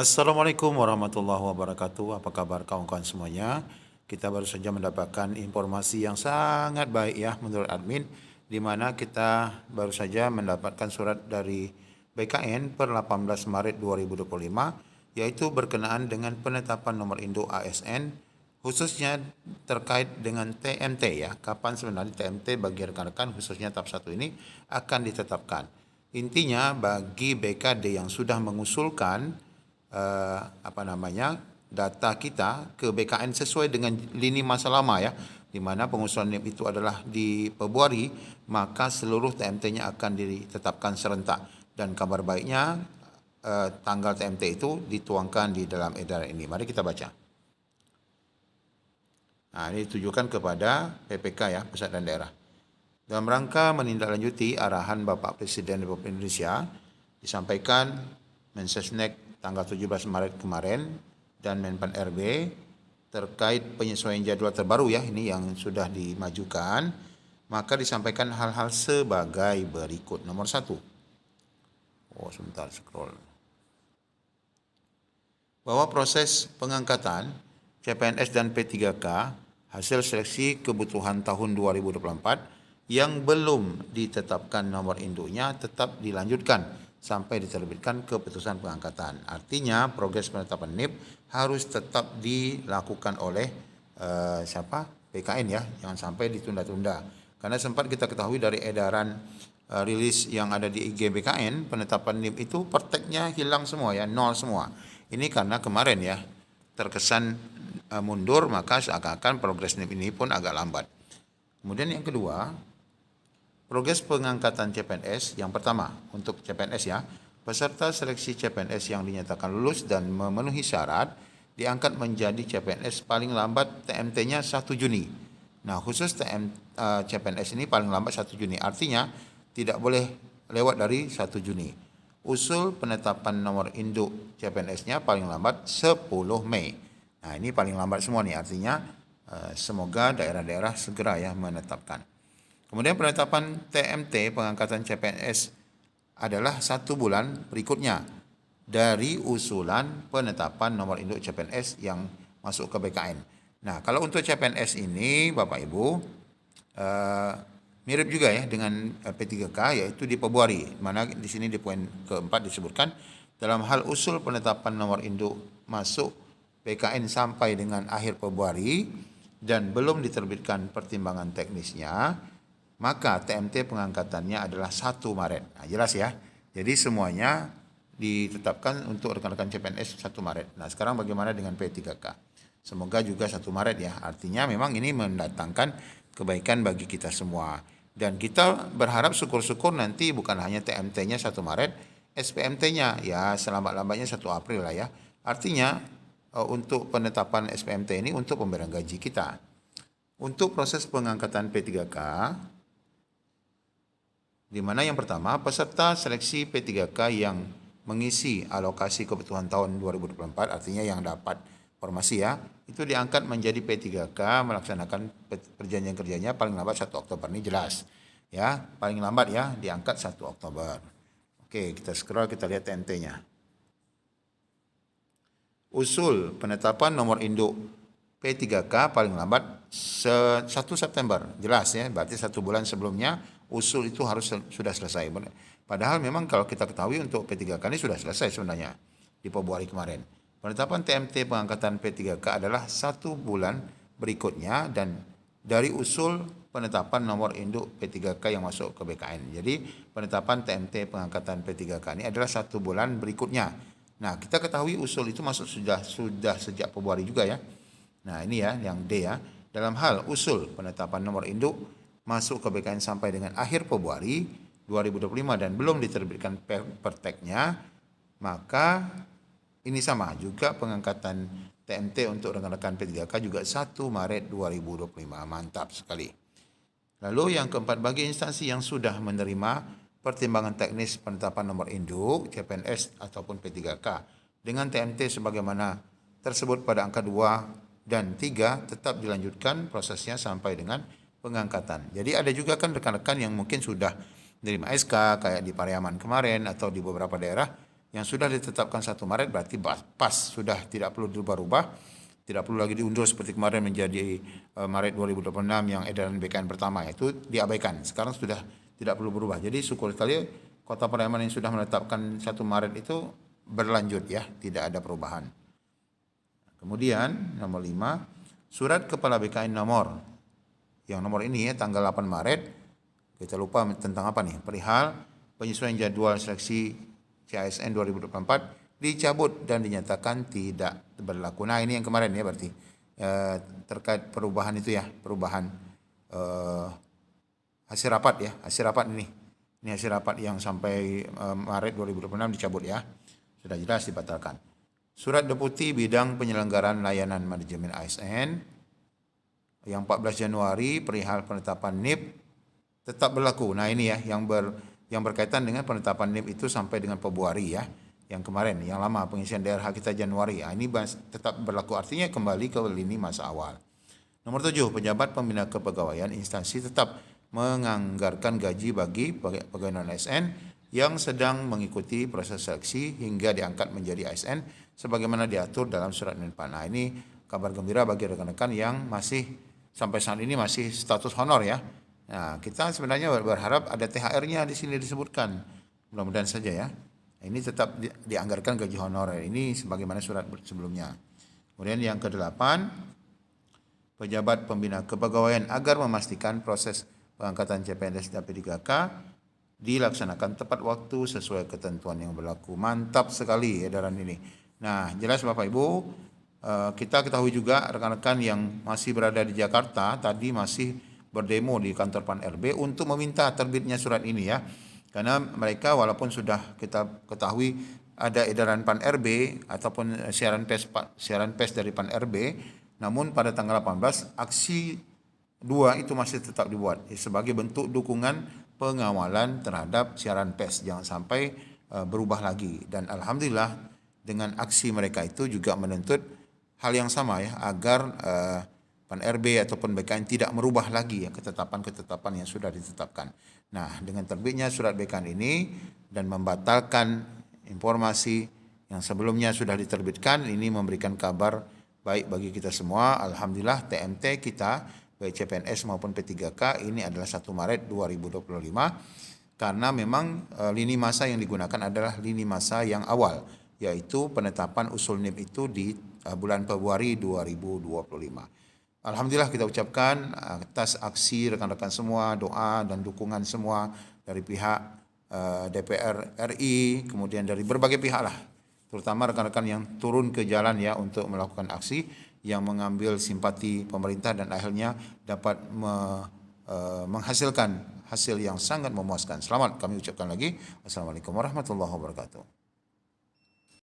Assalamualaikum warahmatullahi wabarakatuh. Apa kabar kawan-kawan semuanya? Kita baru saja mendapatkan informasi yang sangat baik ya menurut admin, di mana kita baru saja mendapatkan surat dari BKN per 18 Maret 2025 yaitu berkenaan dengan penetapan nomor induk ASN khususnya terkait dengan TMT ya. Kapan sebenarnya TMT bagi rekan-rekan khususnya tahap 1 ini akan ditetapkan. Intinya bagi BKD yang sudah mengusulkan data kita ke BKN sesuai dengan lini masa lama ya, di mana pengusulan NIP itu adalah di Februari, maka seluruh TMT-nya akan ditetapkan serentak dan kabar baiknya tanggal TMT itu dituangkan di dalam edaran ini. Mari kita baca. Nah, ini ditujukan kepada PPK ya, pusat dan daerah. Dalam rangka menindaklanjuti arahan Bapak Presiden Republik Indonesia disampaikan Mensesnek tanggal 17 Maret kemarin dan Menpan RB terkait penyesuaian jadwal terbaru ya, ini yang sudah dimajukan, maka disampaikan hal-hal sebagai berikut. Nomor 1. Sebentar scroll. Bahwa proses pengangkatan CPNS dan P3K hasil seleksi kebutuhan tahun 2024 yang belum ditetapkan nomor induknya tetap dilanjutkan sampai diterbitkan keputusan pengangkatan. Artinya progres penetapan NIP harus tetap dilakukan oleh BKN ya, jangan sampai ditunda-tunda. Karena sempat kita ketahui dari edaran rilis yang ada di IG BKN, penetapan NIP itu perteknya hilang semua ya, nol semua. Ini karena kemarin ya terkesan mundur, maka seakan-akan progres NIP ini pun agak lambat. Kemudian yang kedua, progres pengangkatan CPNS yang pertama untuk CPNS ya, peserta seleksi CPNS yang dinyatakan lulus dan memenuhi syarat diangkat menjadi CPNS paling lambat TMT-nya 1 Juni. Nah, khusus CPNS ini paling lambat 1 Juni, artinya tidak boleh lewat dari 1 Juni. Usul penetapan nomor induk CPNS-nya paling lambat 10 Mei. Nah, ini paling lambat semua nih, artinya semoga daerah-daerah segera ya menetapkan. Kemudian penetapan TMT pengangkatan CPNS adalah 1 bulan berikutnya dari usulan penetapan nomor induk CPNS yang masuk ke BKN. Nah, kalau untuk CPNS ini Bapak Ibu mirip juga ya dengan P3K, yaitu di Februari, mana di sini di poin keempat disebutkan dalam hal usul penetapan nomor induk masuk BKN sampai dengan akhir Februari dan belum diterbitkan pertimbangan teknisnya, maka TMT pengangkatannya adalah 1 Maret. Nah, jelas ya. Jadi semuanya ditetapkan untuk rekan-rekan CPNS 1 Maret. Nah, sekarang bagaimana dengan P3K? Semoga juga 1 Maret ya. Artinya memang ini mendatangkan kebaikan bagi kita semua. Dan kita berharap syukur-syukur nanti bukan hanya TMT-nya 1 Maret, SPMT-nya ya selambat-lambatnya 1 April lah ya. Artinya untuk penetapan SPMT ini untuk pemberian gaji kita. Untuk proses pengangkatan P3K, di mana yang pertama peserta seleksi P3K yang mengisi alokasi kebutuhan tahun 2024, artinya yang dapat formasi ya, itu diangkat menjadi P3K melaksanakan perjanjian kerjanya paling lambat 1 Oktober. Ini jelas ya, paling lambat ya diangkat 1 Oktober. Oke, kita scroll, kita lihat TMT-nya. Usul penetapan nomor induk P3K paling lambat 1 September. Jelas ya, berarti 1 bulan sebelumnya usul itu harus sudah selesai. Padahal memang kalau kita ketahui untuk P3K ini sudah selesai sebenarnya di Februari kemarin. Penetapan TMT pengangkatan P3K adalah 1 bulan berikutnya dan dari usul penetapan nomor induk P3K yang masuk ke BKN. Jadi penetapan TMT pengangkatan P3K ini adalah 1 bulan berikutnya. Nah, kita ketahui usul itu masuk sudah sejak Februari juga ya. Nah, ini ya yang D ya. Dalam hal usul penetapan nomor induk masuk ke BKN sampai dengan akhir Februari 2025 dan belum diterbitkan perteknya, maka ini sama juga pengangkatan TMT untuk rekan-rekan P3K juga 1 Maret 2025. Mantap sekali. Lalu yang keempat, bagi instansi yang sudah menerima pertimbangan teknis penetapan nomor induk CPNS ataupun P3K dengan TMT sebagaimana tersebut pada angka 2 dan 3 tetap dilanjutkan prosesnya sampai dengan pengangkatan. Jadi ada juga kan rekan-rekan yang mungkin sudah menerima SK kayak di Pariaman kemarin atau di beberapa daerah Yang sudah ditetapkan 1 Maret berarti pas, sudah tidak perlu dirubah-rubah, tidak perlu lagi diundur seperti kemarin menjadi Maret 2026 yang edaran BKN pertama, itu diabaikan. Sekarang sudah tidak perlu berubah. Jadi syukur sekali Kota Pariaman yang sudah menetapkan 1 Maret itu berlanjut ya, tidak ada perubahan. Kemudian nomor 5, surat Kepala BKN yang nomor ini ya, tanggal 8 Maret, kita lupa tentang apa nih, perihal penyesuaian jadwal seleksi CASN 2024 dicabut dan dinyatakan tidak berlaku. Nah ini yang kemarin ya berarti terkait perubahan itu ya, perubahan hasil rapat ini hasil rapat yang sampai Maret 2026 dicabut ya, sudah jelas dibatalkan. Surat Deputi Bidang Penyelenggaraan Layanan Manajemen ASN yang 14 Januari perihal penetapan NIP tetap berlaku. Nah ini ya yang berkaitan dengan penetapan NIP itu sampai dengan Februari ya. Yang kemarin, yang lama pengisian daerah kita Januari. Nah, ini tetap berlaku, artinya kembali ke lini masa awal. Nomor 7, pejabat pembina kepegawaian instansi tetap menganggarkan gaji bagi pegawai non-ASN yang sedang mengikuti proses seleksi hingga diangkat menjadi ASN sebagaimana diatur dalam surat Menpan. Nah, ini kabar gembira bagi rekan-rekan yang masih sampai saat ini masih status honor ya. Nah, kita sebenarnya berharap ada THR-nya di sini disebutkan. Mudah-mudahan saja ya. Ini tetap dianggarkan gaji honorer ini sebagaimana surat sebelumnya. Kemudian yang ke-8, pejabat pembina kepegawaian agar memastikan proses pengangkatan CPNS dan P3K dilaksanakan tepat waktu sesuai ketentuan yang berlaku. Mantap sekali edaran ini. Nah, jelas Bapak Ibu, kita ketahui juga rekan-rekan yang masih berada di Jakarta tadi masih berdemo di kantor PAN RB untuk meminta terbitnya surat ini ya. Karena mereka walaupun sudah kita ketahui ada edaran PAN RB ataupun siaran pers dari PAN RB, namun pada tanggal 18 aksi 2 itu masih tetap dibuat sebagai bentuk dukungan pengawalan terhadap siaran pers, jangan sampai berubah lagi. Dan alhamdulillah dengan aksi mereka itu juga menuntut hal yang sama ya, agar PAN RB ataupun BKN tidak merubah lagi ya ketetapan-ketetapan yang sudah ditetapkan. Nah, dengan terbitnya surat BKN ini dan membatalkan informasi yang sebelumnya sudah diterbitkan, ini memberikan kabar baik bagi kita semua. Alhamdulillah TMT kita baik CPNS maupun P3K ini adalah 1 Maret 2025 karena memang lini masa yang digunakan adalah lini masa yang awal, yaitu penetapan usul NIP itu di bulan Februari 2025. Alhamdulillah kita ucapkan atas aksi rekan-rekan semua, doa dan dukungan semua dari pihak DPR RI, kemudian dari berbagai pihak lah, terutama rekan-rekan yang turun ke jalan ya untuk melakukan aksi yang mengambil simpati pemerintah dan akhirnya dapat menghasilkan hasil yang sangat memuaskan. Selamat kami ucapkan lagi. Assalamualaikum warahmatullahi wabarakatuh.